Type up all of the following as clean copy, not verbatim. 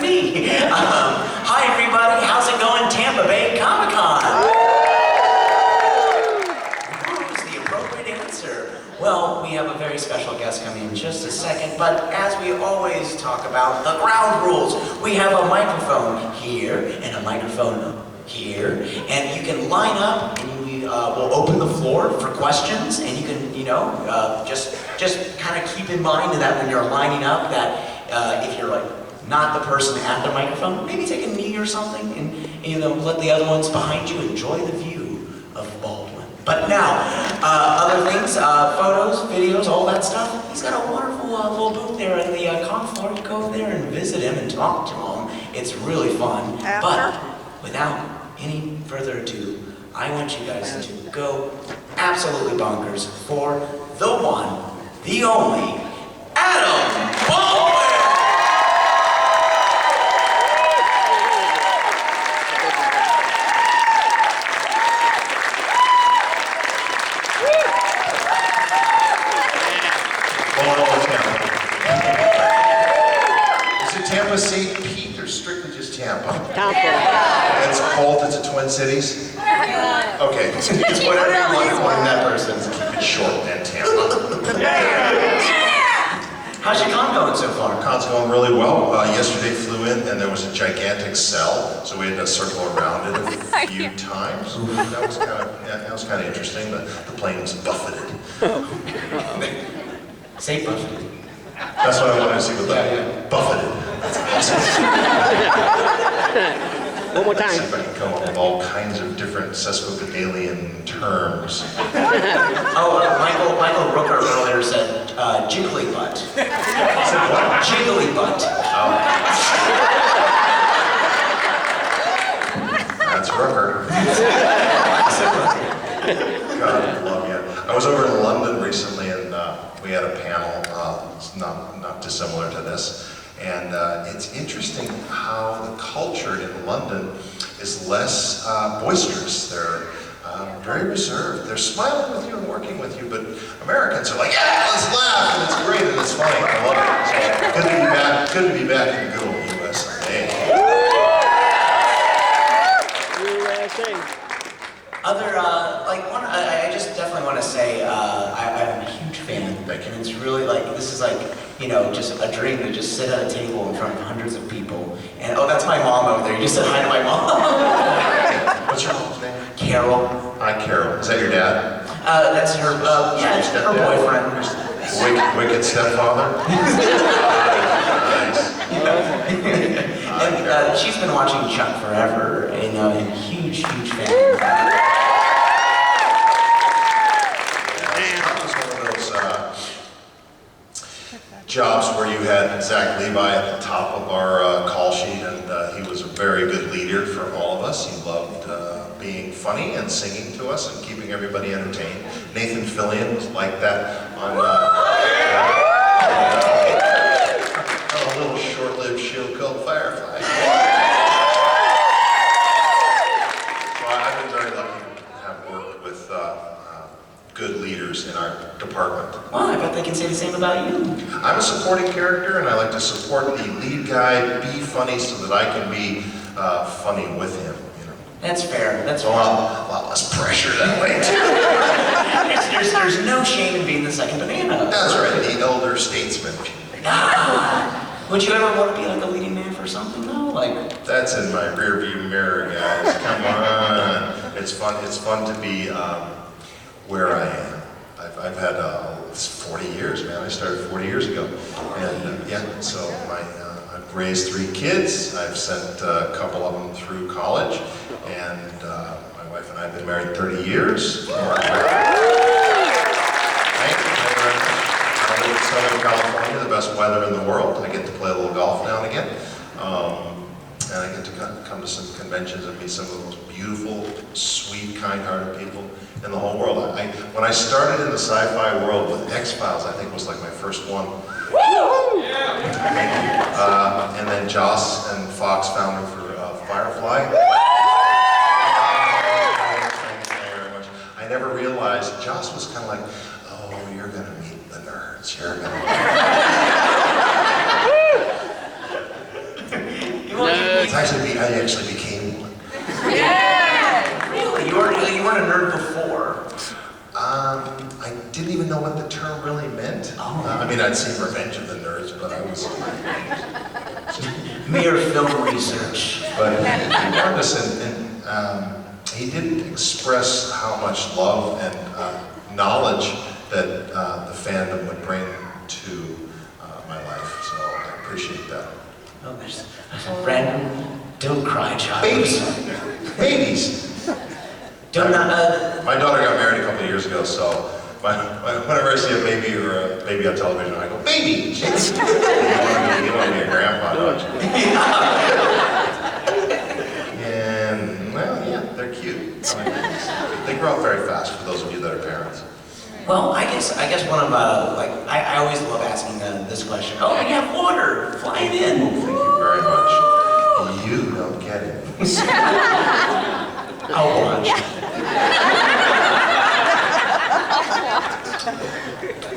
me. Hi everybody, how's it going, Tampa Bay Comic-Con? Who's the appropriate answer? Well, we have a very special guest coming in just a second, but as we always talk about the ground rules, we have a microphone here and a microphone here, and you can line up and we'll open the floor for questions, and you can, just kind of keep in mind that when you're lining up that if you're like not the person at the microphone, maybe take a knee or something and let the other ones behind you enjoy the view of Baldwin. But now, other things, photos, videos, all that stuff, he's got a wonderful little booth there in the con floor. You go over there and visit him and talk to him. It's really fun. But without any further ado, I want you guys to go absolutely bonkers for the one, the only, Adam Baldwin! Is it Tampa, St. Pete, or strictly just Tampa? Tampa. It's Colt, it's a Twin Cities? Okay, it's whatever you want to point that person. Keep it short and Tampa. How's your con going so far? Con's going really well. Yesterday flew in and there was a gigantic cell, so we had to circle around it a few times. That was kind of interesting. The plane was buffeted. Say buffeted. That's what I wanted to see with that. Buffeted. That's awesome. One more time. See if I can come up with all kinds of different sesquipedalian terms. Michael Rooker earlier said jiggly butt. Said what? Jiggly butt. Oh. That's Rooker. God, I love you. I was over in London recently and we had a panel, it's not dissimilar to this. And it's interesting how the culture in London is less boisterous. They're very reserved. They're smiling with you and working with you, but Americans are like, yeah, let's laugh, and it's great, and it's funny. I love it. So good to be back in the good old USA. I just definitely want to say I'm a huge fan. Thank you. And it's really this is just a dream to just sit at a table in front of hundreds of people. And that's my mom over there. You just said hi to my mom. What's your mom's name? Carol. Hi, Carol. Is that your dad? That's her, it's her boyfriend. Wicked stepfather? Nice. And she's been watching Chuck forever, and a huge fan. Jobs where you had Zach Levi at the top of our call sheet, and he was a very good leader for all of us. He loved being funny and singing to us and keeping everybody entertained. Nathan Fillion was like that on a little short-lived show called Firefly. So I've been very lucky to have worked with good leaders in our department. Well, I bet they can say the same about you. I'm a supporting character, and I like to support the lead guy, be funny so that I can be funny with him. That's fair. That's a lot less pressure that way too. There's no shame in being the second banana. That's right, the elder statesman. Would you ever want to be like a leading man for something though? That's in my rearview mirror, guys. Come on. It's fun to be where I am. I've had it's 40 years, man. I started 40 years ago, and so I've raised 3 kids. I've sent a couple of them through college, and my wife and I have been married 30 years. I live in Southern California, the best weather in the world. I get to play a little golf now and again, and I get to come to some conventions and meet some of the most beautiful, sweet, kind-hearted people in the whole world. When I started in the sci-fi world with X-Files, I think was like my first one. And then Joss and Fox found me for Firefly. Thank you very much. I never realized Joss was kind of like, oh, you're gonna meet the nerds. You're gonna. I actually became one. Yeah! Really? You weren't a nerd before? I didn't even know what the term really meant. Oh. I mean, I'd seen Revenge of the Nerds, but I was... Mere film research. But he warned us, and he didn't express how much love and knowledge that the fandom would bring to my life, so I appreciate that. Oh, there's Brandon, don't cry, child. Babies! Don't My daughter got married a couple of years ago, so whenever I see a baby or a baby on television, I go, baby! You want to be a grandpa, don't you? And, well, yeah, they're cute. They grow up very fast, for those of you that are parents. Well, I guess one of, I always love asking this question. Oh, we have water! Fly it in! Thank you very much. You don't get it. I'll watch.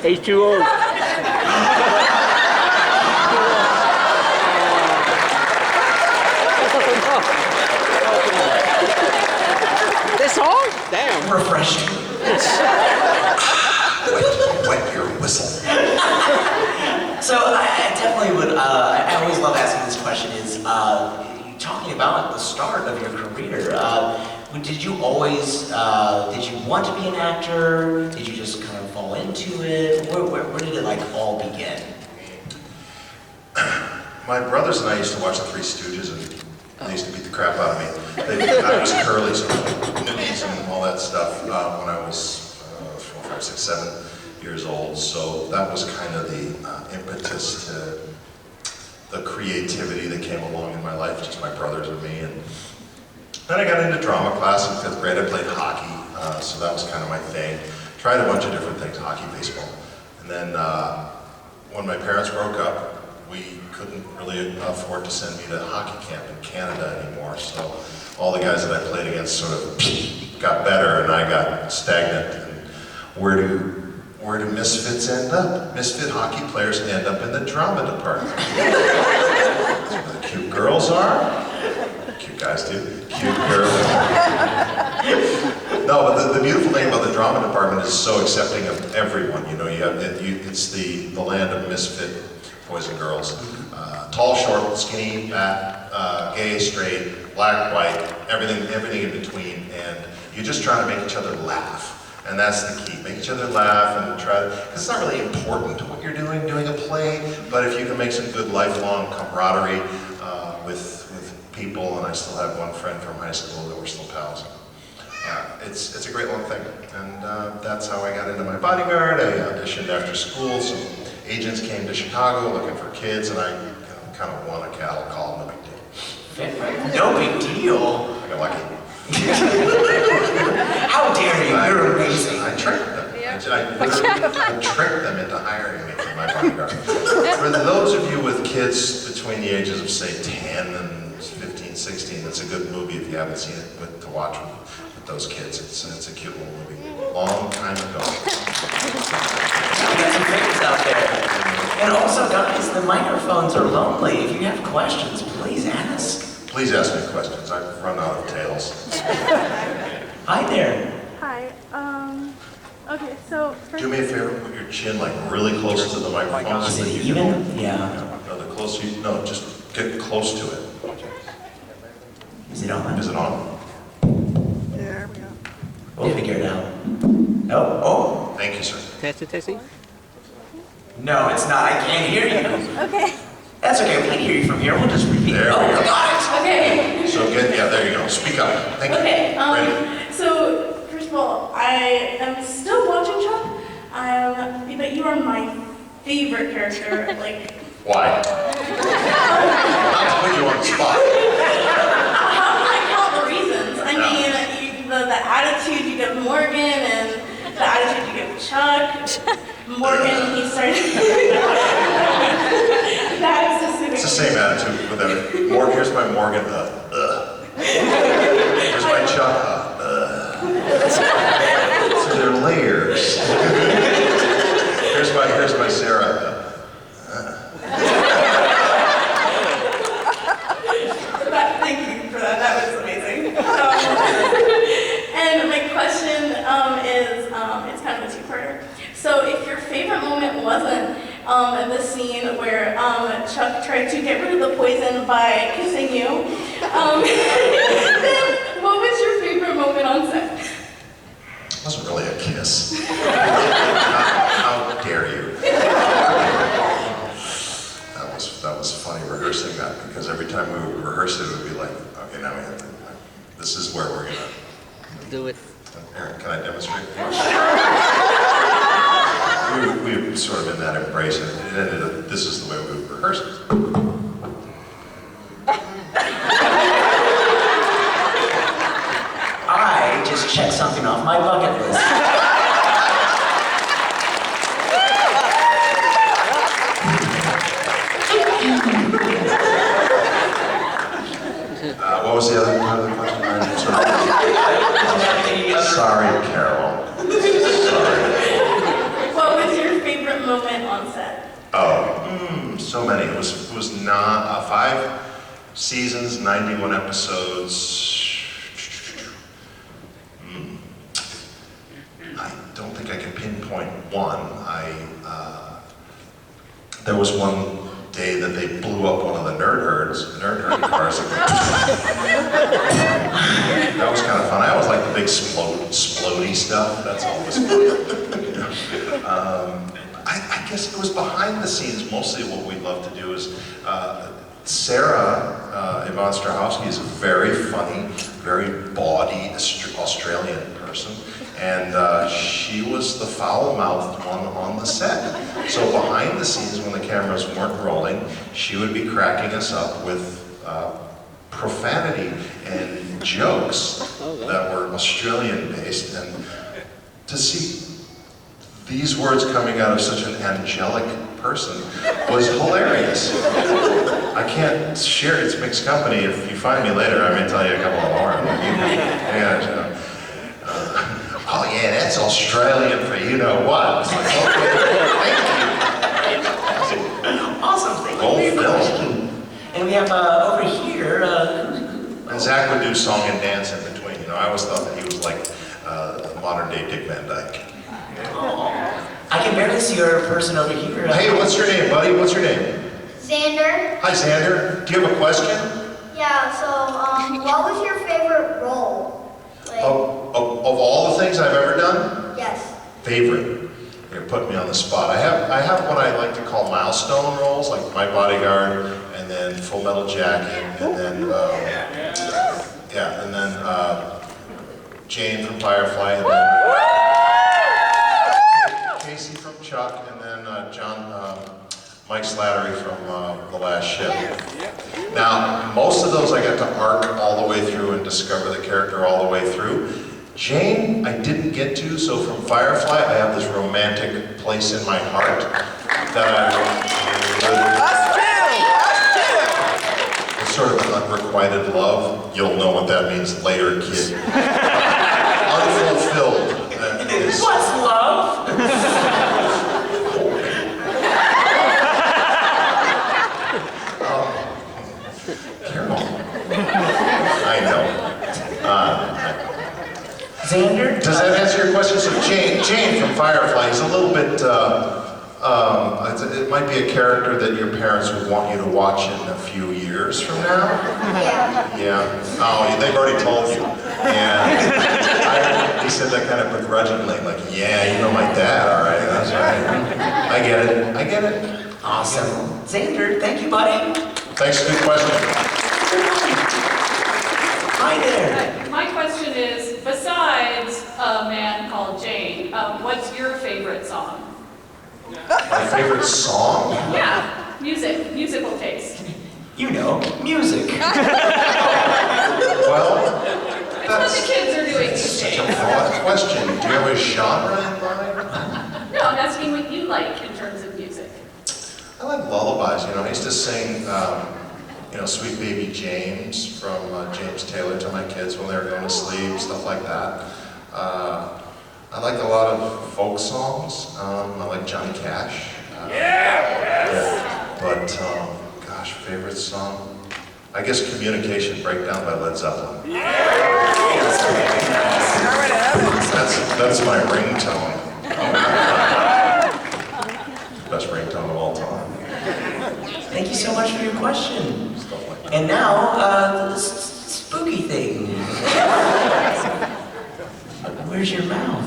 H2O. This all? Damn. Refreshing. Wet your whistle. So I definitely would, I always love asking this question is, talking about the start of your career, did you always, did you want to be an actor? Did you just kind of fall into it? Where did it all begin? My brothers and I used to watch the Three Stooges, and they used to beat the crap out of me. I was curly, so nippies and all that stuff when I was 4, 5, 6, 7 years old. So that was kind of the impetus to the creativity that came along in my life, just my brothers and me. And then I got into drama class in 5th grade. I played hockey, so that was kind of my thing. Tried a bunch of different things, hockey, baseball. And then when my parents broke up, we couldn't really afford to send me to hockey camp in Canada anymore. So all the guys that I played against sort of got better, and I got stagnant. And where do misfits end up? Misfit hockey players end up in the drama department. That's where the cute girls are. Cute guys too. Cute girls. No, but the beautiful thing about the drama department is so accepting of everyone. You know, it's the land of misfit boys and girls. Tall, short, skinny, fat, gay, straight, black, white, everything in between. And you're just trying to make each other laugh. And that's the key. Make each other laugh and try to, because it's not really important what you're doing a play, but if you can make some good lifelong camaraderie with people, and I still have one friend from high school that we're still pals. It's a great little thing. And that's how I got into my bodyguard. I auditioned after school. Some agents came to Chicago looking for kids, and I kind of won a cattle call. No big deal. No big deal. I got lucky. How dare you? You're amazing. I tricked them. I tricked them into hiring me for my bodyguard. For those of you with kids between the ages of, say, 10 and 15, 16, it's a good movie if you haven't seen it to watch with those kids. It's a cute little movie. Long time ago. We got some fans out there. And also, guys, the microphones are lonely. If you have questions, please ask. Please ask me questions. I've run out of tales. Hi there. Hi. Okay, so first, Do me a favor, put your chin really close to the microphone. Is so it that you even? can- Yeah. No, the closer you, no, just get close to it. Is it on? Is it on? there we go. We'll figure it out. Oh. Thank you, sir. Testing. No, it's not. I can't hear you. Okay. That's okay. We can hear you from here. We'll just repeat. There we Oh, go. got it. Okay. So there you go. Speak up. Thank you. Okay. Ready? So first of all, I am still watching Chuck. But you are my favorite character. Why? Not to put you on the spot. How can I count the reasons? I mean, the attitude you give Morgan and the attitude you give Chuck. Morgan, he started. That specific. It's the same attitude with every. Here's my Morgan. Here's my Chuck. So they're layers. Here's my Sarah. But favorite The Poison by Kissing You. Then what was your favorite moment on set? It wasn't really a kiss. How dare you? That was funny rehearsing that, because every time we would rehearse it, it would be like, okay, now we have to, this is where we're gonna Do it. Aaron, can I demonstrate? we were sort of in that embrace, and it ended up, this is the way we would rehearse it. I just checked something off my bucket list. What was the other part of the question? Sorry, Carol. Sorry. What was your favorite moment on set? Oh, so many. It was not 5 seasons, 91 episodes. I don't think I can pinpoint one. There was one day that they blew up one of the nerd herd cars. That was kind of fun. I always like the big splody stuff. That's always fun. I guess it was behind the scenes. Mostly what we love to do is, Sarah Yvonne Strahovski is a very funny, very bawdy Australian person. And she was the foul-mouthed one on the set. So behind the scenes, when the cameras weren't rolling, she would be cracking us up with profanity and jokes that were Australian-based. And to see these words coming out of such an angelic person was hilarious. I can't share its mixed company. If you find me later, I may tell you a couple more. Oh yeah, that's Australian for you know what. It's like, okay, thank you. Awesome, thank Gold you for your film. question. And we have over here, And Zach would do song and dance in between. You know, I always thought that he was like modern day Dick Van Dyke. I can barely see your person over here. Hey, what's your name, buddy? What's your name? Xander? Hi, Xander. Do you have a question? Yeah, so, what was your favorite role? Like, Of all the things I've ever done, yes. favorite. You're putting me on the spot. I have what I like to call milestone roles, like My Bodyguard, and then Full Metal Jacket, and then Jane from Firefly, and then Casey from Chuck, and then Mike Slattery from The Last Ship. Now, most of those I got to arc all the way through and discover the character all the way through. Jane, I didn't get to, so from Firefly, I have this romantic place in my heart that I it's sort of an unrequited love. You'll know what that means later, kid. Unfulfilled. What's love? Carol. I know. Xander? Does that answer your question? So Jane from Firefly is a little bit, it might be a character that your parents would want you to watch in a few years from now. Yeah. Yeah. Oh, they've already told you. And he said that kind of begrudgingly, like, yeah, you know my dad, all right, that's right. I get it. Awesome. Xander, thank you, buddy. Thanks, good question. Hi there. My question is, besides A Man Called Jane, what's your favorite song? My favorite song? Yeah, musical taste. You know, music. Well, It's what the kids are doing these such a days. broad question. Do you have a genre in mind? No, I'm asking what you like in terms of music. I like lullabies, you know. I used to sing, Sweet Baby James from James Taylor to my kids when they were going to sleep, stuff like that. I like a lot of folk songs. I like Johnny Cash. But, gosh, favorite song? I guess Communication Breakdown by Led Zeppelin. That's my ringtone. Best ringtone of all time. Thank you so much for your question. And now, the spooky thing. Where's your mouth?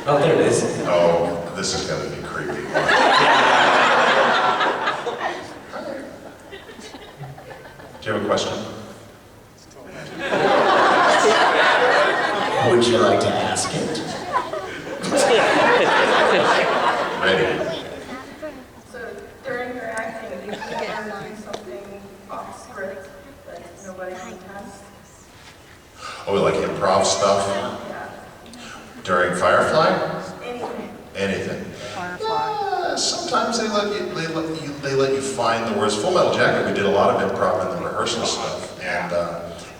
Oh, there it is. Oh, this is going to be creepy. Do you have a question? Would you like to ask it? Ready? So during your acting, did you ever do something off script that nobody can test? Oh, like improv stuff? Yeah. During Firefly? Anything. Anything. Sometimes they let you find the words. Full Metal Jacket, we did a lot of improv in the rehearsal stuff, and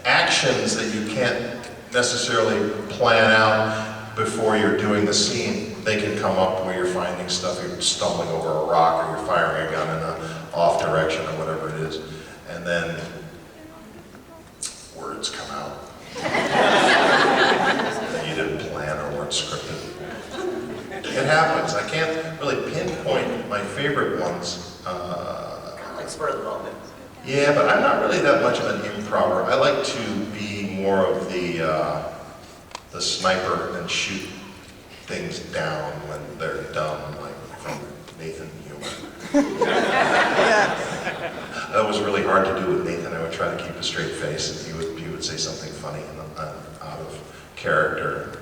actions that you can't necessarily plan out before you're doing the scene. They can come up where you're finding stuff. You're stumbling over a rock, or you're firing a gun in an off direction, or whatever it is, and then words come out that you didn't plan or weren't scripted. It happens. I can't really pinpoint my favorite ones. Like spur of the moment. Yeah, but I'm not really that much of an improver. I like to be more of the sniper and shoot things down when they're dumb, like from Nathan humor. That was really hard to do with Nathan. I would try to keep a straight face, and he would say something funny and out of character,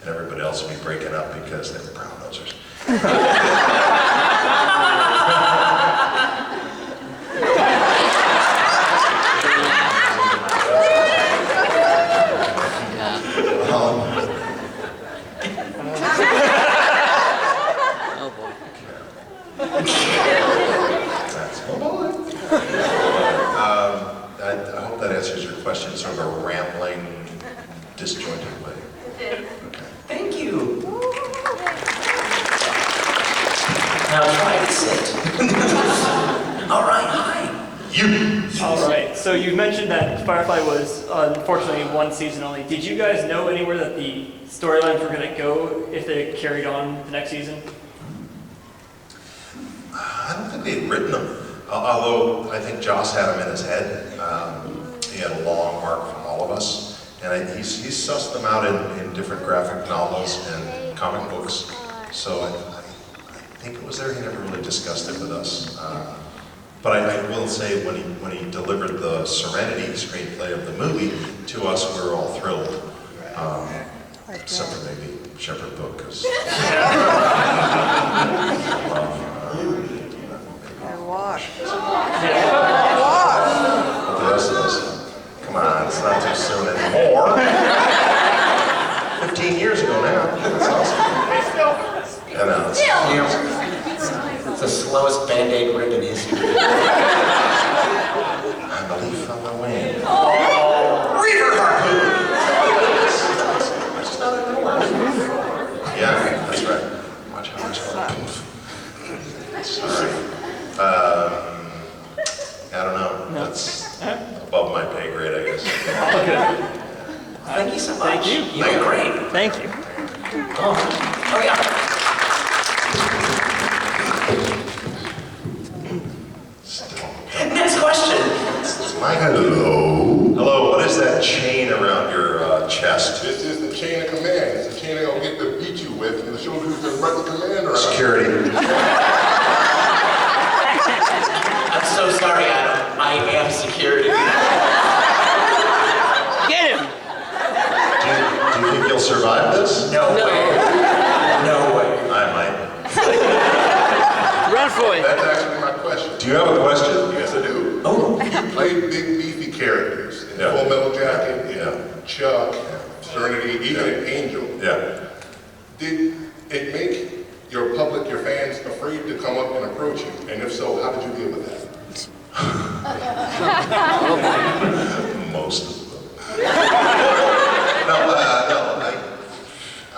and everybody else would be breaking up because they were brown nosers. Oh boy. I hope that answers your question, sort of a rambling, disjointed way. Okay. Thank you. Now try to sit. All right, hi. You. All right, so you mentioned that Firefly was unfortunately one season only. Did you guys know anywhere that the storylines were going to go if they carried on the next season? I don't think they'd written them, although I think Joss had them in his head. He had a long arc from all of us, and he's sussed them out in different graphic novels and comic books. So I think it was there. He never really discussed it with us. But I will say, when he delivered the Serenity screenplay of the movie to us, we were all thrilled. Except for maybe Shepherd Book, because Wash. the rest of us, come on, it's not too soon anymore. 15 years ago now. That's awesome. I know. It's the slowest Band-Aid rip in history. I'm a leaf on the wind. Reaver harpoon! Yeah, that's right. Watch how much sorry. I don't know. That's above my pay grade, I guess. Okay. Thank you so much. Thank you. You were great. Thank you. Oh yeah. Next question. Hello. Hello, what is that chain around your chest? This is the chain of command. It's the chain they're going to get to beat you with and to show who's the right command around. Security. I'm so sorry, Adam. I am security. Get him! Do you think you'll survive this? No way. No way. I might. Run for it! That's actually my question. Do you have a question? Yes, I do. Oh. You played big, beefy characters in Yeah. Full Metal Jacket, Yeah. Chuck, Serenity, even an Angel. Yeah. Did it make your public, your fans, afraid to come up and approach you? And if so, how did you deal with that? Most of them.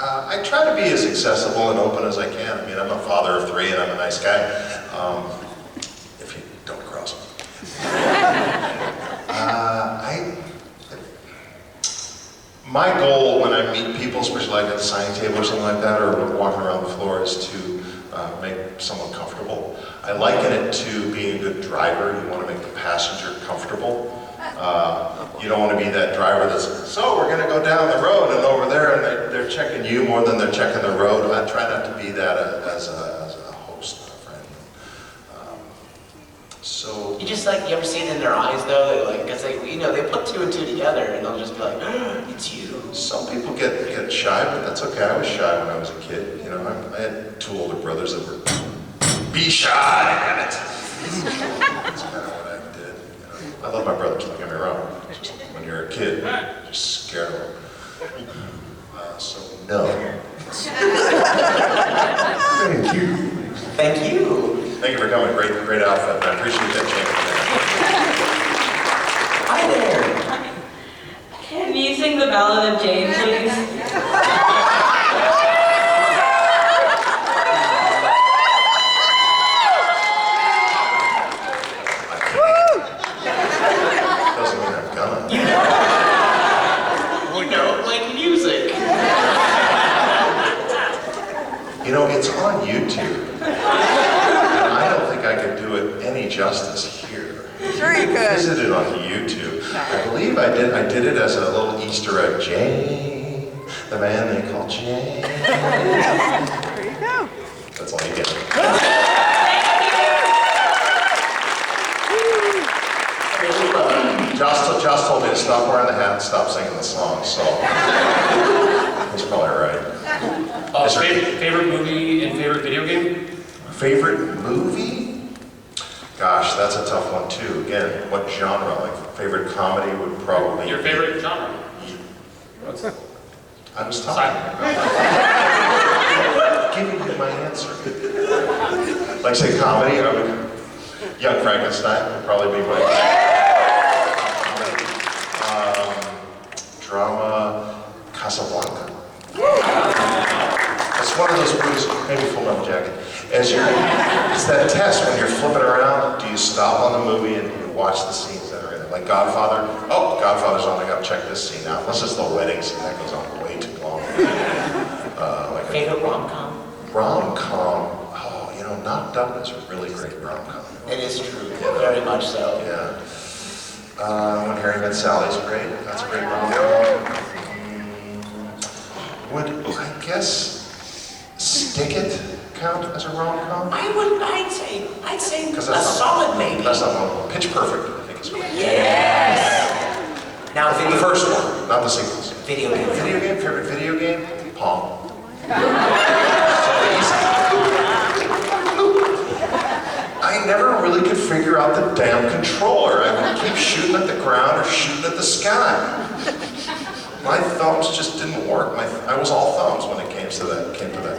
I try to be as accessible and open as I can. I mean, I'm a father of 3 and I'm a nice guy. If you don't cross me. My goal when I meet people, especially like at the signing table or something like that, or walking around the floor, is to make someone comfortable. I liken it to being a good driver. You want to make the passenger comfortable. You don't want to be that driver that's, so we're going to go down the road and over there, and they're checking you more than they're checking the road. I try not to be that as a host, my friend. So You just like, you ever see it in their eyes though? They like, because they, you know, they put two and two together and they'll just be like, it's you. some people get shy, but that's okay. I was shy when I was a kid. You know, I had two older brothers that were, be shy, damn it. That's kind of what I did. You know. I love my brothers, don't get me wrong. When you're a kid, you're just scared of them. So no. Thank you. Thank you. Thank you for coming. Great outfit. I appreciate that change. Hi there. Can you sing the Ballad of Jane, please? Doesn't mean I'm gonna. You know, like music. You know, it's on YouTube. And I don't think I could do it any justice here. Sure you could. Visit it on YouTube. I believe I did it as a little Easter egg. Jane, the man they call Jane. There you go. That's all you get. Josh told me to stop wearing the hat and stop singing the song, so he's probably right. Favorite movie and favorite video game? Favorite movie? Gosh, that's a tough one too. Again, what genre? Like favorite comedy would probably Your favorite genre? I was talking about giving you my answer. Like say comedy, I would. Young Frankenstein would probably be my. Drama, Casablanca. It's one of those movies, maybe Full Metal Jacket. It's that test when you're flipping around. Do you stop on the movie and you watch the scenes that are in it? Like Godfather. Oh, Godfather's on. I gotta check this scene out. Unless it's the wedding scene, that goes on way too long. Favorite rom-com? Rom-com. Oh, you know, Knocked Up is a really great rom-com. It is true, very much so. Yeah. When Harry Met Sally's great. That's a great rom-com. Would, I guess, Stick It count as a rom-com? I'd say a solid maybe. That's not one. Pitch Perfect, I think is great. Yes! Now, The first one, not the sequels. Video game. Video game, favorite video game? Pong. So easy. I never really could figure out the damn controller. I would keep shooting at the ground or shooting at the sky. My thumbs just didn't work. I was all thumbs when it came to that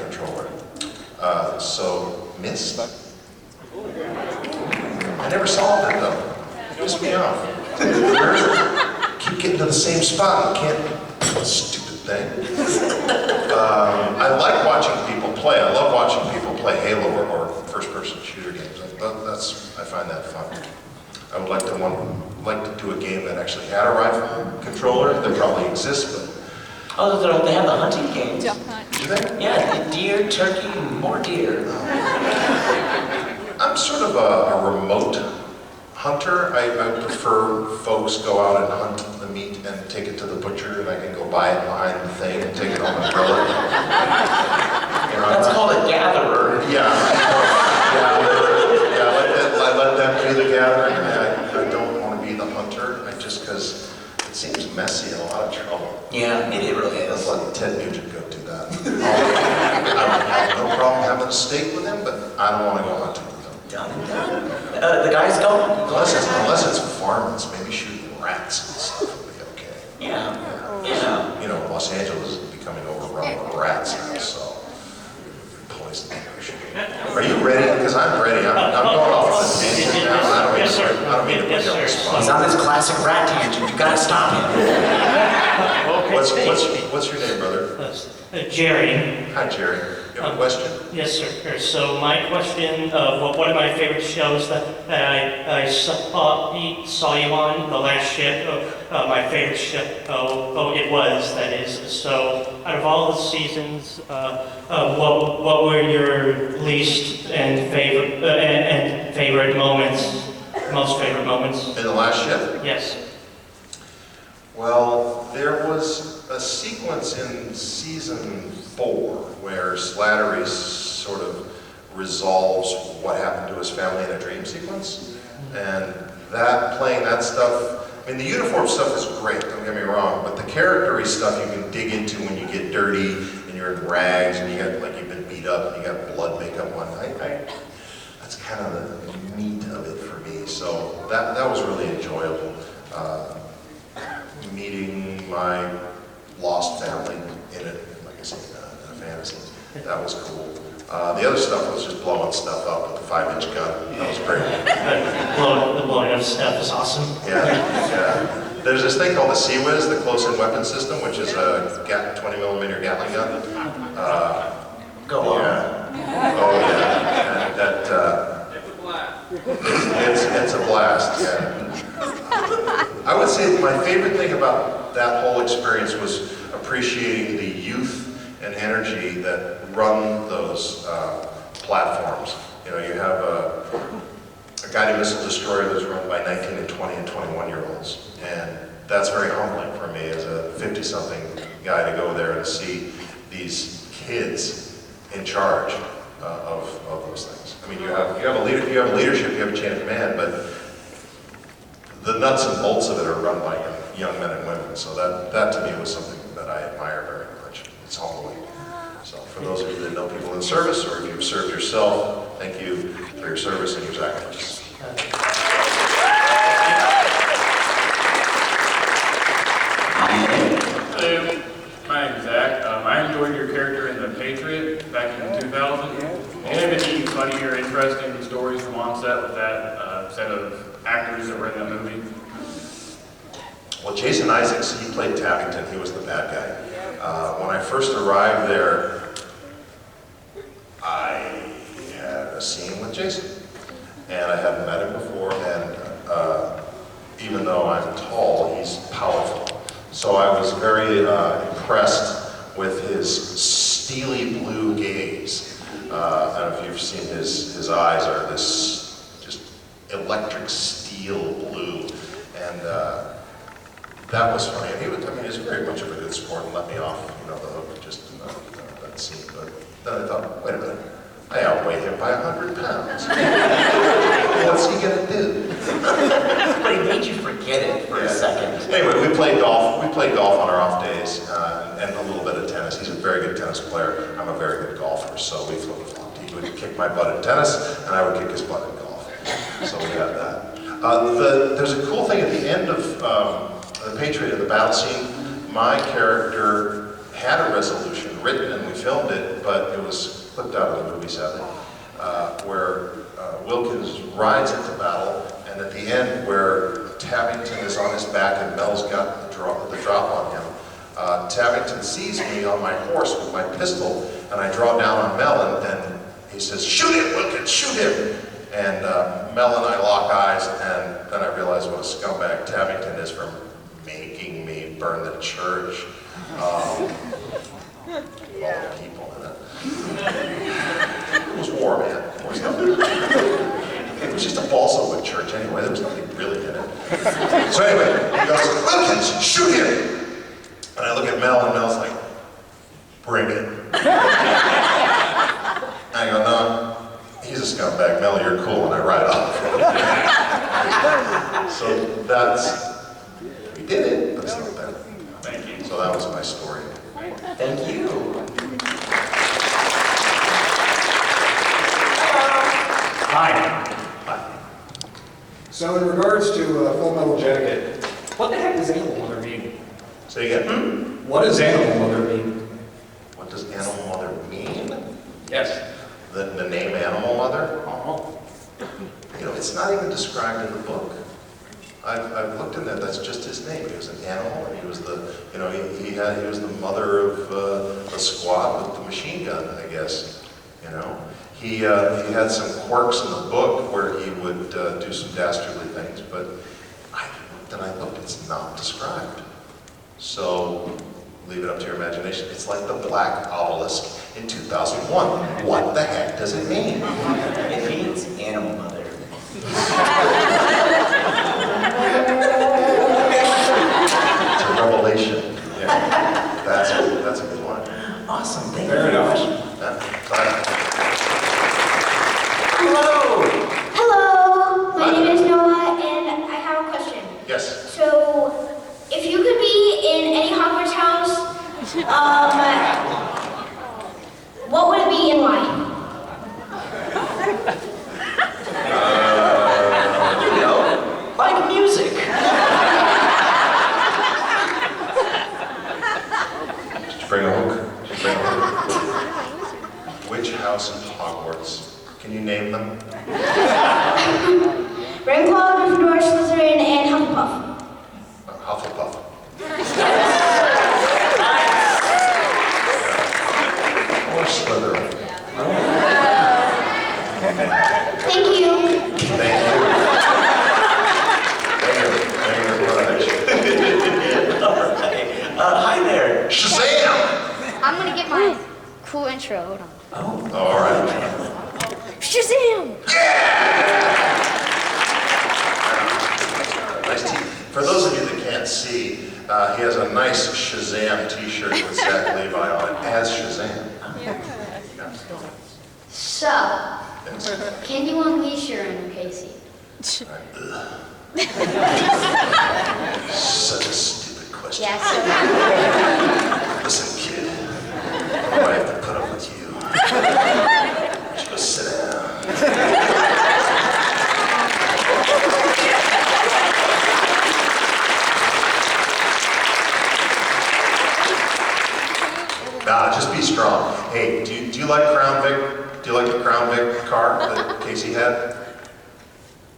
controller. So missed. I never solved it though. It pissed me off. Keep getting to the same spot. You can't. Stupid thing. I like watching people play. I love watching people play Halo or first-person shooter games. I find that fun. I would like to do a game that actually had a rifle controller. There probably exists, but They have the hunting games. Jump hunt. do they? Yeah, deer, turkey, more deer. I'm sort of a remote hunter. I prefer folks go out and hunt the meat and take it to the butcher, and I can go buy it behind the thing and take it home and grill it. You know, That's called a gatherer. Yeah. I let them be the gatherer. I don't want to be the hunter, because it seems messy and a lot of trouble. Yeah, it really Let's is. let Ted Nugent go do that. I have no problem having a steak with him, but I don't want to go hunting with him. Done and done. The guys don't. Unless it's varmints, maybe shooting rats and stuff would be okay. Yeah. You know, Los Angeles is becoming overrun with rats now, so poison. Are you ready? Because I'm ready. I'm going off on a tangent now. I don't mean to put you on the spot. He's on this classic rat tangent. You gotta stop him. What What's your name, brother? Jerry. Hi, Jerry. You have a question? Yes, sir. So my question, one of my favorite shows that I saw you on, The Last Ship, my favorite show, that is. So out of all the seasons, what were your least and favorite moments, most favorite moments? In The Last Ship? Yes. Well, there was a sequence in season 4 where Slattery sort of resolves what happened to his family in a dream sequence. And playing that stuff, I mean, the uniform stuff is great, don't get me wrong, but the character-y stuff you can dig into when you get dirty and you're in rags and you got, like, you've been beat up and you got blood makeup on. That's kind of the meat of it for me. So that was really enjoyable. Meeting my lost family in it, like I said, in a fantasy. That was cool. The other stuff was just blowing stuff up with the 5-inch gun. That was great. The blowing up stuff is awesome. Yeah. There's this thing called the CWIS, the close-in weapon system, which is a 20mm Gatling gun. Go on. Yeah. Oh yeah. And that. It's a blast. Yeah. I would say my favorite thing about that whole experience was appreciating the youth and energy that run those platforms. You know, you have a guided missile destroyer that's run by 19 and 20 and 21-year-olds, and that's very humbling for me as a 50-something guy to go there and see these kids in charge of those things. I mean, you have a leadership, you have a chain of command, but the nuts and bolts of it are run by young men and women. So that to me was something that I admire very much. It's humbling. So for those of you that know people in service, or if you've served yourself, thank you for your service and your sacrifice. Hello, my name's Zach. I enjoyed your character in The Patriot back in 2000. Do you have any funny or interesting stories from on set with that set of actors that were in that movie? Well, Jason Isaacs, he played Tappington. He was the bad guy. When I first arrived there, I had a scene with Jason. And I hadn't met him before, and even though I'm tall, he's powerful. So I was very impressed with his steely blue gaze. I don't know if you've seen his eyes are this just electric steel blue. And that was funny. And he was very much of a good sport and let me off, the hook just in that scene. But then I thought, wait a minute, I outweigh him by 100 pounds. What's he gonna do? But he made you forget it for a second. Anyway, we played golf. We played golf on our off days and a little bit of tennis. He's a very good tennis player. I'm a very good golfer, so we flip-flopped. He would kick my butt in tennis, and I would kick his butt in golf. So we had that. There's a cool thing at the end of The Patriot, in the battle scene. My character had a resolution written, and we filmed it, but it was clipped out of the movie, sadly, where Wilkins rides into battle, and at the end, where Tabbington is on his back and Mel's got the drop on him, Tabbington sees me on my horse with my pistol, and I draw down on Mel, and he says, "Shoot him, Wilkins, shoot him!" And Mel and I lock eyes, and then I realize what a scumbag Tabbington is for making me burn the church. All the people in it. It was war, man. It was nothing. It was just a balsa wood church anyway. There was nothing really in it. So anyway, he goes, "Wilkins, shoot him!" And I look at Mel, and Mel's like, "Bring it." I go, "No, he's a scumbag. Mel, you're cool," and I ride off. So we did it, but it's not bad. Thank you. So that was my story. Thank you. Hi. So in regards to Full Metal Jacket, what the heck does Animal Mother mean? Say again? What does Animal Mother mean? What does Animal Mother mean? Yes. The name Animal Mother? It's not even described in the book. I've looked in that. That's just his name. He was an animal, and he was the, you know, he was the mother of the squad with the machine gun, I guess. You know, he had some quirks in the book where he would do some dastardly things, but I looked and I looked. It's not described. So leave it up to your imagination. It's like the black obelisk in 2001. What the heck does it mean? It means animal mother. It's a revelation. Yeah, that's a good one. Awesome. Thank you Fair very enough. much. Hello. Hello. My name is Noah, and I have a question. Yes. So, if you could be in any Hogwarts house, what would it be and why? You know, like music. Did you bring a hook? Which house in Hogwarts? Can you name them? Ravenclaw, Gryffindor, Slytherin, and Hufflepuff. Hufflepuff. Or Slytherin. Thank you. Thank you. Thank you very much. Hi there. Shazam! I'm gonna get my cool intro. Hold on. Oh. All right. Shazam! Nice tee. For those of you that can't see, he has a nice Shazam t-shirt with Zach Levi on it, as Shazam. So, can you unleash your inner Casey? Such a stupid question. Yeah, Listen, kid, I might have to put up with you. Why don't you go sit down? Nah, just be strong. Hey, do you like Crown Vic? Do you like the Crown Vic car that Casey had?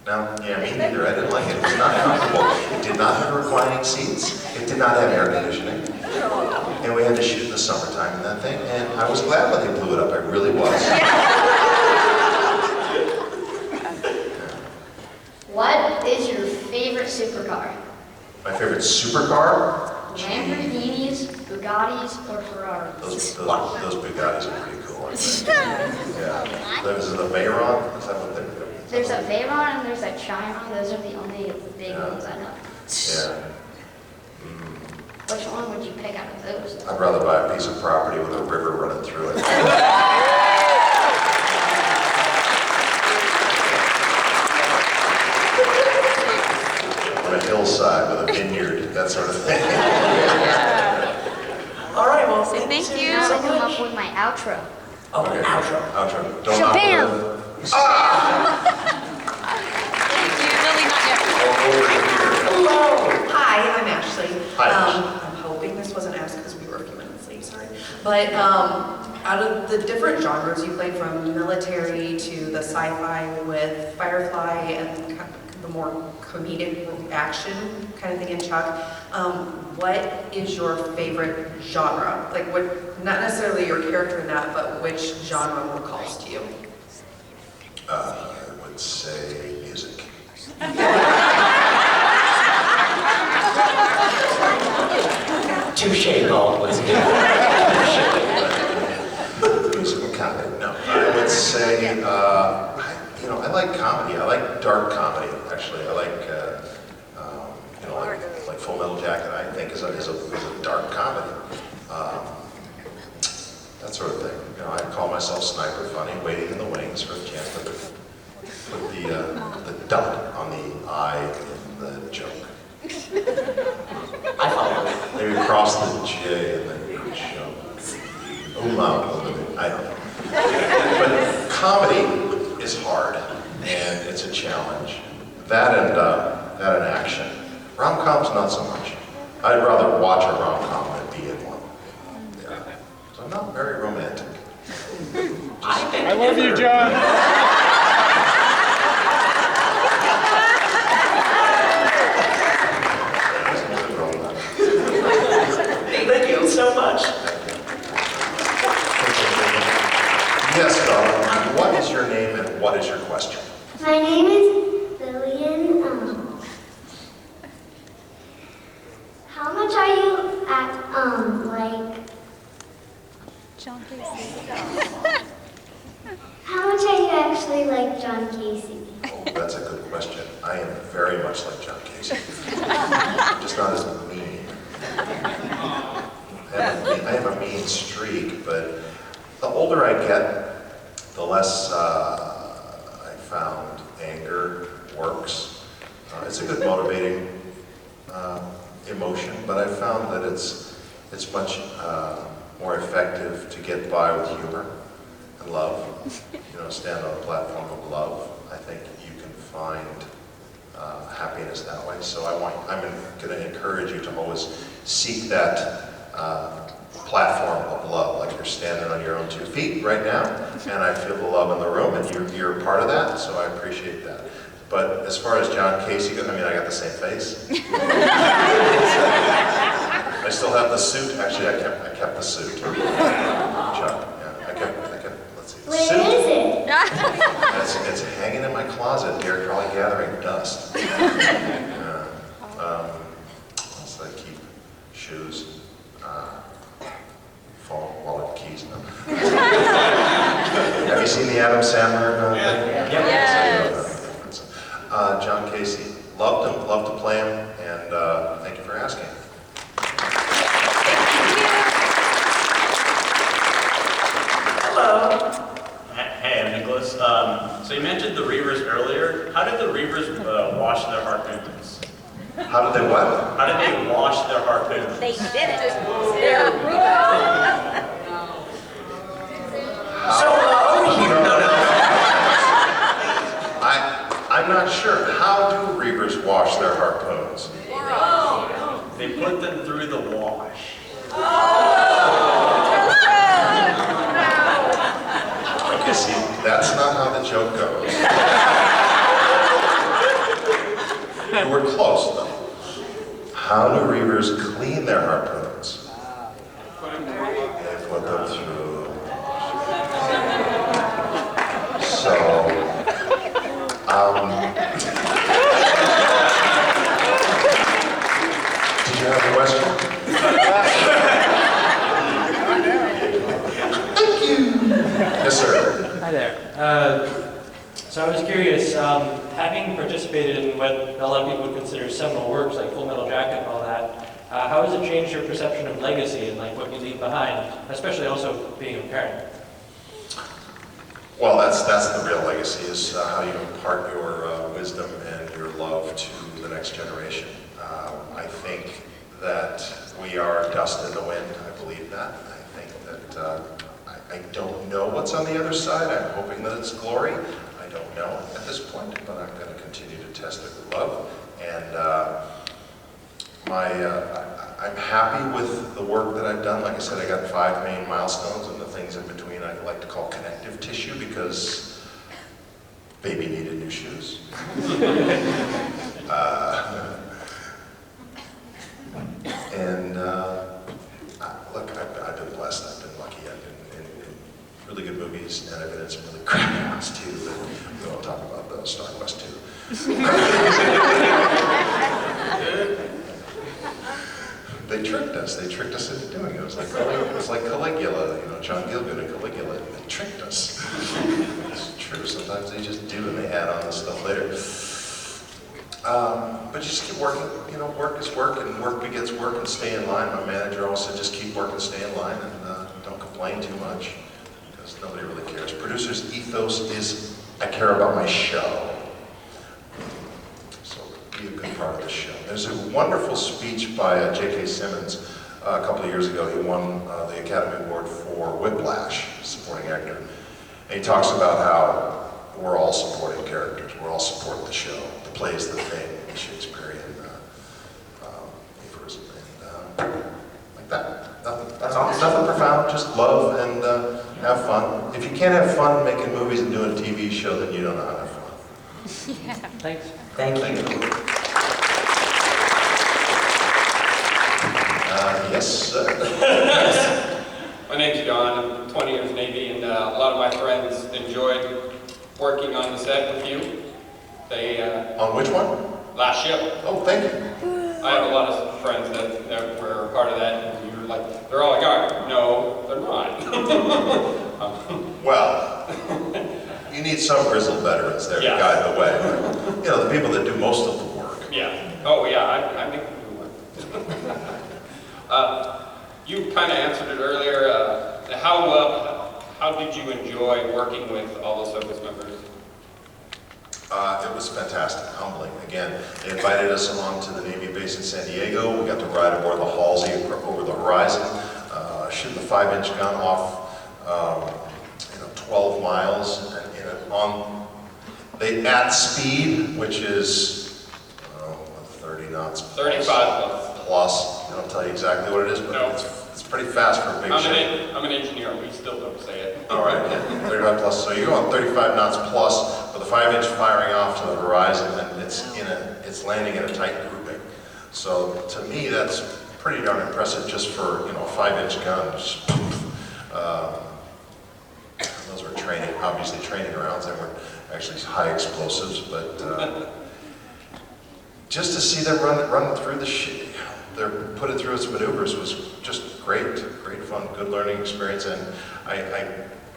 No? Yeah, me neither. I didn't like it. It was not comfortable. It did not have reclining seats. It did not have air conditioning. And we had to shoot in the summertime in that thing. And I was glad when they blew it up. I really was. What is your favorite supercar? My favorite supercar? Lamborghinis, Bugattis, or Ferraris? Those Bugattis are pretty cool, aren't they? Yeah. Is it a Veyron? Is that what they're? There's a Veyron and there's a Chiron. Those are the only big ones I know. Yeah. Which one would you pick out of those? I'd rather buy a piece of property with a river running through it. On a hillside with a vineyard, that sort of thing. All right, well, Thank you. Now to come up with my outro. Oh, okay. Outro. Don't Shabam! Hello. Hi, I'm Ashley. Hi, I'm hoping this wasn't asked because we were a few minutes late, sorry. But out of the different genres you played, from military to the sci-fi with Firefly and the more comedic action kind of thing in Chuck, what is your favorite genre? Like, what, not necessarily your character in that, but which genre more calls to you? I would say music. Touche, Baldwin. Musical comedy. No, I would say, I like comedy. I like dark comedy, actually. I like, like Full Metal Jacket, I think is a dark comedy. That sort of thing. I call myself Sniper Funny, waiting in the wings for a chance to put the dot on the I in the joke. I follow. Maybe cross the J and then joke. Umlaut, I don't know. But comedy is hard, and it's a challenge. That and action. Rom-coms, not so much. I'd rather watch a rom-com than be in one. Yeah. So I'm not very romantic. I love you, John. How much are you at, like... John Casey. How much are you actually like John Casey? Oh, that's a good question. I am very much like John Casey. I'm just not as mean. I have a mean streak, but the older I get, the less I found anger works. It's a good motivating emotion, but I found that it's much more effective to get by with humor and love. You know, stand on a platform of love. I think you can find happiness that way. So I'm going to encourage you to always seek that platform of love, like you're standing on your own 2 feet right now, and I feel the love in the room, and you're a part of that, so I appreciate that. But as far as John Casey goes, I mean, I got the same face. I still have the suit. Actually, I kept the suit. Chuck, yeah, I kept, let's see. The Where suit. is it? It's hanging in my closet here, probably gathering dust. Also, I keep shoes, phone, wallet, keys. No. Have you seen the Adam Sandler? Yes. John Casey, loved him, loved to play him, and thank you for asking. Hello. Hey, I'm Nicholas. So you mentioned the Reavers earlier. How did the Reavers wash their harpoons? How did they what? How did they wash their harpoons? They did it. So, over here. I'm not sure. How do Reavers wash their harpoons? They put them through the wash. You see, that's not how the joke goes. You were close, though. How do Reavers clean their harpoons? They put them through. So, did you have a question? Thank you. Yes, sir. Hi there. So I was curious, having participated in what a lot of people would consider seminal works like Full Metal Jacket and all that, how has it changed your perception of legacy and like what you leave behind, especially also being a parent? Well, that's the real legacy, is how you impart your wisdom and your love to the next generation. I think that we are dust in the wind. I believe that. I think that I don't know what's on the other side. I'm hoping that it's glory. I don't know at this point, but I'm going to continue to test it with love. And I'm happy with the work that I've done. Like I said, I got 5 main milestones, and the things in between I like to call connective tissue, because baby needed new shoes. Look, I've been blessed. I've been lucky. I've been in really good movies, and I've been in some really crappy ones too. But we won't talk about those. Star Quest 2. They tricked us. They tricked us into doing it. It was like Caligula, you know, John Gielgud and Caligula. They tricked us. It's true. Sometimes they just do, and they add on this stuff later. But you just keep working. You know, work is work, and work begets work, and stay in line. My manager always said, just keep working, stay in line, and don't complain too much, because nobody really cares. Producer's ethos is, I care about my show. So be a good part of the show. There's a wonderful speech by J.K. Simmons a couple of years ago. He won the Academy Award for Whiplash, supporting actor. And he talks about how we're all supporting characters. We're all supporting the show. The play's the thing, the Shakespearean aphorism, and like that. Nothing profound, just love and have fun. If you can't have fun making movies and doing a TV show, then you don't know how to have fun. Yeah. Thanks. Thank you. Yes, sir. Yes. My name's John. I'm 20 years Navy, and a lot of my friends enjoyed working on the set with you. They on which one? Last ship. Oh, thank you. I have a lot of friends that some grizzled veterans there to guide the way. You know, the people that do most of the work. Yeah. Oh, yeah, I make them do work. You kind of answered it earlier. How did you enjoy working with all the service members? It was fantastic, humbling. Again, they invited us along to the Navy base in San Diego. We got to ride aboard the Halsey over the horizon, shoot the 5-inch gun off, 12 miles at speed, which is 30 knots. 35 plus. I'll tell you exactly what it is, but it's pretty fast for a big ship. I'm an engineer. We still don't say it. All right, yeah, 35 plus. So you're going 35 knots plus with a 5-inch firing off to the horizon, and it's landing in a tight grouping. So to me, that's pretty darn impressive just for a 5-inch gun. Just, those were obviously training rounds. They weren't actually high explosives, but just to see them run through the ship, put it through its maneuvers was just great fun, good learning experience, and I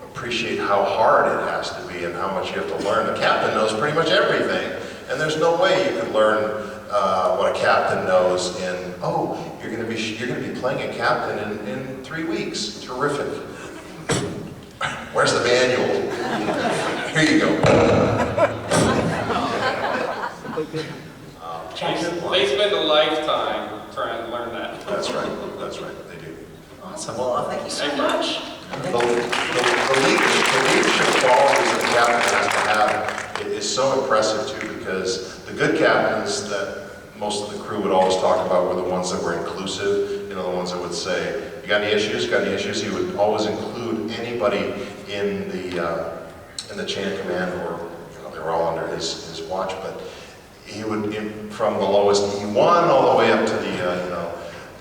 appreciate how hard it has to be and how much you have to learn. The captain knows pretty much everything, and there's no way you could learn what a captain knows in, you're going to be playing a captain in 3 weeks. Terrific. Where's the manual? Here you go. They spend a lifetime trying to learn that. That's right, they do. Awesome, well, thank you so much. The leadership qualities that the captain has to have is so impressive too, because the good captains that most of the crew would always talk about were the ones that were inclusive, the ones that would say, you got any issues? He would always include anybody in the chain of command, or they were all under his watch, but he would, from the lowest E1 all the way up to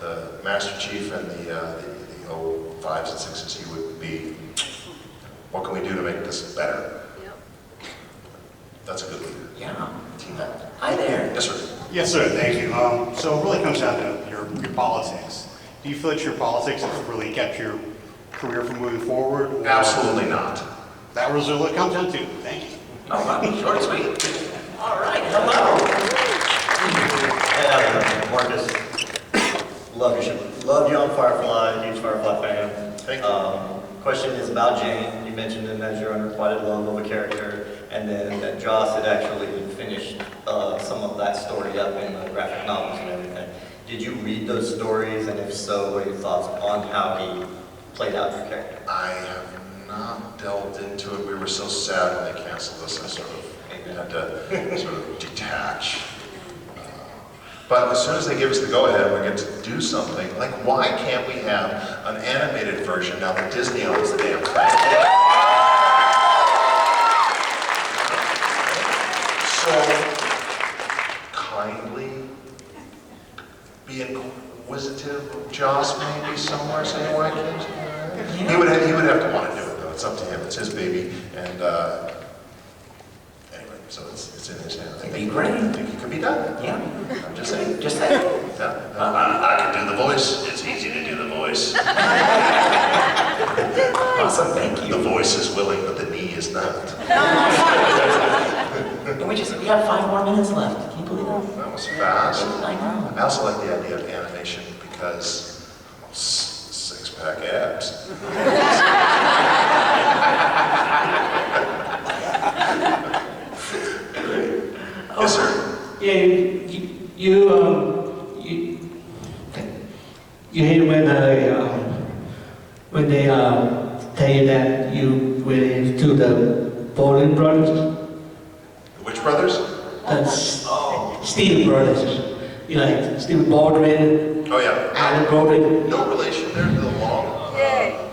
the Master Chief and the 5s and 6s, he would be, what can we do to make this better? Yep. That's a good leader. Yeah. Hi there. Yes, sir. Yes, sir. Thank you. So it really comes down to your politics. Do you feel that your politics have really kept your career from moving forward? Or Absolutely not. That was what it comes down to. Thank you. Oh, wow. Short and sweet. All right. Hello. Marcus. Love your show. Love you on Firefly. Huge Firefly fan. Thank you. Question is about Jane. You mentioned him as your unrequited love of a character, and then that Joss had actually finished some of that story up in the graphic novels and everything. Did you read those stories, and if so, what are your thoughts on how he played out your character? I have not delved into it. We were so sad when they canceled us. I sort of had to sort of detach. But as soon as they give us the go-ahead, we get to do something. Like, why can't we have an animated version now that Disney owns the damn thing? So, kindly be inquisitive of Joss maybe somewhere, saying why can't you? He would have to want to do it though. It's up to him. It's his baby, and anyway, so it's in his hands. I think it could be done. Yeah. I'm just saying. Just saying. Yeah. I can do the voice. It's easy to do the voice. Awesome, thank you. The voice is willing, but the knee is not. And we have 5 more minutes left. Can you believe that? That was fast. I know. I also like the idea of animation because six-pack abs. Yes, sir. Yeah, you hate when they tell you that you related to the Bowling brothers. Which brothers? That's Steve brothers. You like Steve Baldwin. Oh yeah. Alan Baldwin. No relation there to the Long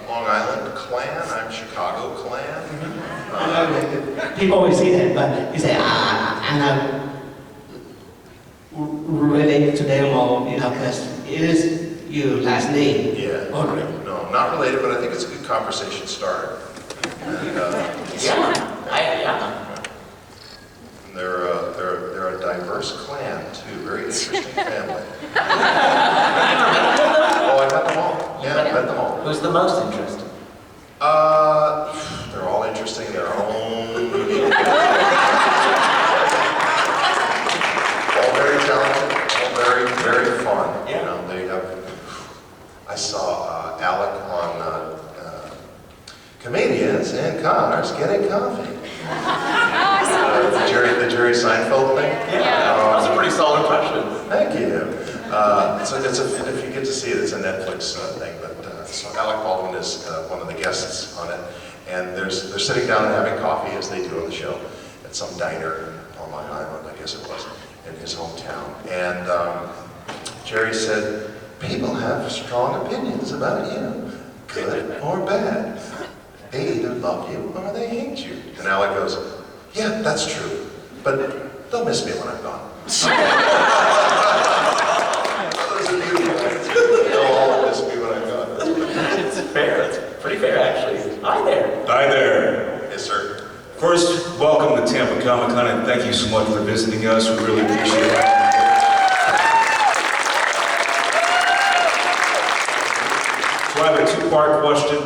Island clan. I'm Chicago clan. People always say that, but you say and I'm related to them, or because it is your last name. Yeah. Baldwin. No, not related, but I think it's a good conversation starter. And, They're a diverse clan too. Very interesting family. Oh, I met them all. Yeah, I met them all. Who's the most interesting? They're all interesting in their own unique kids in cars getting coffee? The Jerry Seinfeld thing? Yeah, that was a pretty solid impression. Thank you. If you get to see it, it's a Netflix thing. But so Alec Baldwin is one of the guests on it, and they're sitting down and having coffee as they do on the show at some diner in Palm Island, I guess it was, in his hometown. And Jerry said, "People have strong opinions about you, good or bad. They either love you or they hate you." And Alec goes, "Yeah, that's true, but they'll miss me when I'm gone." They'll all miss me when I'm gone. It's fair. It's pretty fair, actually. Hi there. Hi there. Yes, sir. First, welcome to Tampa Comic-Con, and thank you so much for visiting us. We really appreciate it. So I have a two-part question.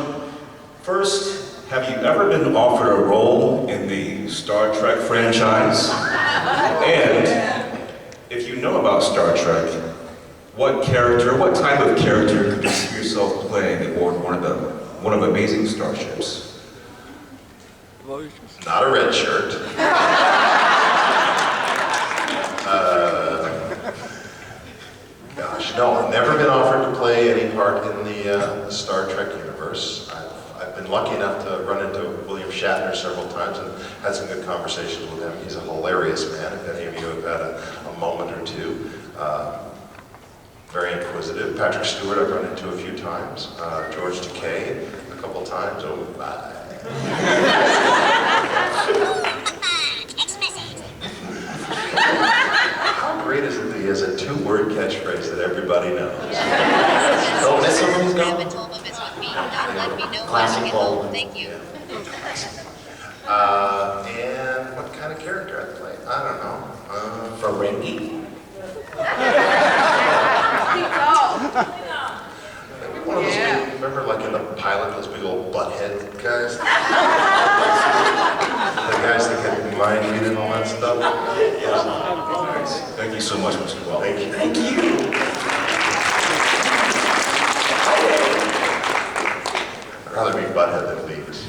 First, have you ever been offered a role in the Star Trek franchise? And if you know about Star Trek, what type of character could you see yourself playing aboard one of Amazing Starships? Not a red shirt. Gosh, no, I've never been offered to play any part in the Star Trek universe. I've been lucky enough to run into William Shatner several times and had some good conversations with him. He's a hilarious man, if any of you have had a moment or two. Very inquisitive. Patrick Stewart I've run into a few times. George Takei a couple times. Oh, bye. How great is it that he has a two-word catchphrase that everybody knows? Don't miss him when he's gone. Classic Baldwin. Thank you. And what kind of character I play? I don't know. Ferengi? Maybe one of those big, remember like in the pilot, those big old butthead guys? The guys that get mind read and all that stuff? Nice. Thank you so much, Mr. Well. Thank you. Thank you. I'd rather be butthead than Beavis.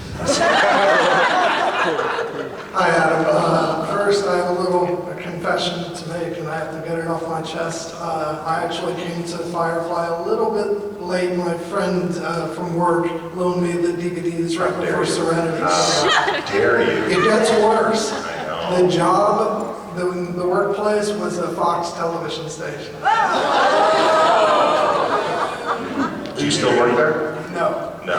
Hi, Adam. First, I have a little confession to make, and I have to get it off my chest. I actually came to Firefly a little bit late. My friend from work loaned me the DVDs right before Serenity. How dare you? It gets worse. I know. The job, the workplace was a Fox television station. Do you still work there? No. No.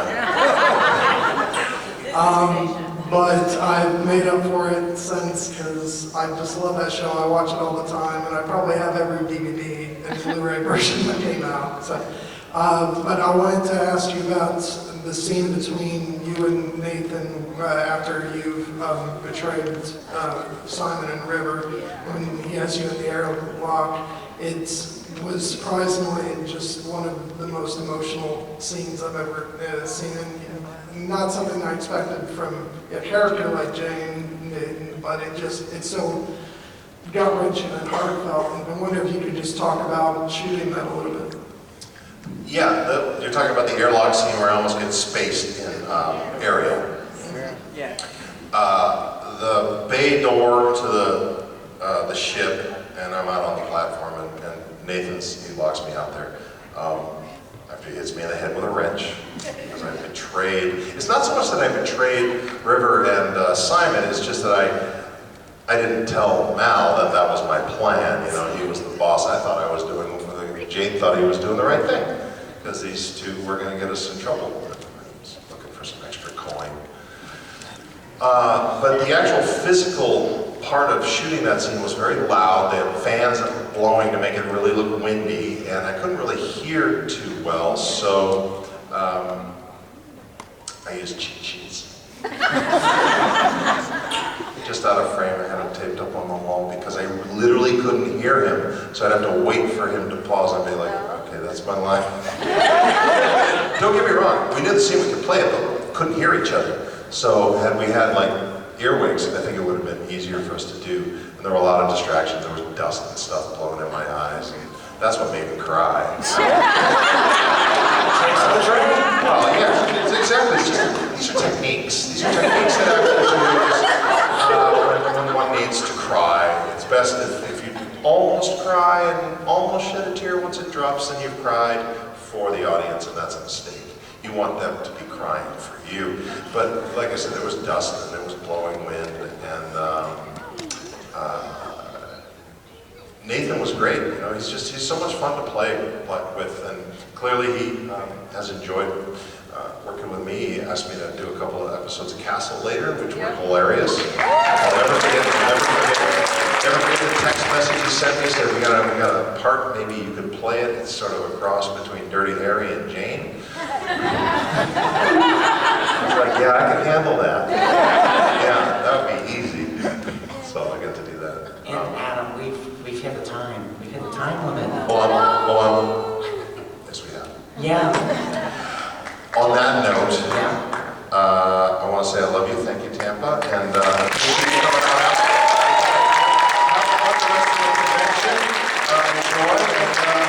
But I've made up for it since, because I just love that show. I watch it all the time, and I probably have every DVD and Blu-ray version that came out. So, but I wanted to ask you about the scene between you and Nathan after you've betrayed Simon and River, when he has you in the airlock. It was surprisingly just one of the most emotional scenes I've ever seen. Not something I expected from a character like Jane, but it's so gut-wrenching and heartfelt. And I wonder if you could just talk about shooting that a little bit. Yeah, you're talking about the airlock scene where I almost get spaced in Ariel. Yeah. The bay door to the ship, and I'm out on the platform, and he locks me out there. After he hits me in the head with a wrench, because I betrayed. It's not so much that I betrayed River and Simon, it's just that I didn't tell Mal that that was my plan. You know, he was the boss. I thought I was doing, Jane thought he was doing the right thing, because these two were going to get us in trouble. I was looking for some extra coin. But the actual physical part of shooting that scene was very loud. They had fans blowing to make it really look windy, and I couldn't really hear too well, so I used cheat sheets. Just out of frame, I had them taped up on the wall because I literally couldn't hear him, so I'd have to wait for him to pause and be like, okay, that's my line. Don't get me wrong, we knew the scene, we could play it, but we couldn't hear each other. So had we had like earwigs, I think it would have been easier for us to do. And there were a lot of distractions. There was dust and stuff blowing in my eyes. And that's what made me cry. Well, yeah, exactly. These are techniques. These are almost cry and almost shed a tear once it drops, and you've cried for the audience, and that's a mistake. You want them to be crying for you. But like I said, there was dust and there was blowing wind, and Nathan was great. You know, he's so much fun to play with, and clearly he has enjoyed working with me. He asked me to do a couple of episodes of Castle later, which were hilarious. I'll never forget the text message he sent me. Said we got a part. Maybe you could play it. It's sort of a cross between Dirty Harry and Jane. I was like, yeah, I can handle that. Yeah, that would be easy. So I got to do that. And Adam, we've hit the time. We've hit the time limit. Yes, we have. Yeah. On that note, I want to say I love you. Thank you, Tampa. And we'll be coming out after. Have fun the rest of the convention. Enjoy. And,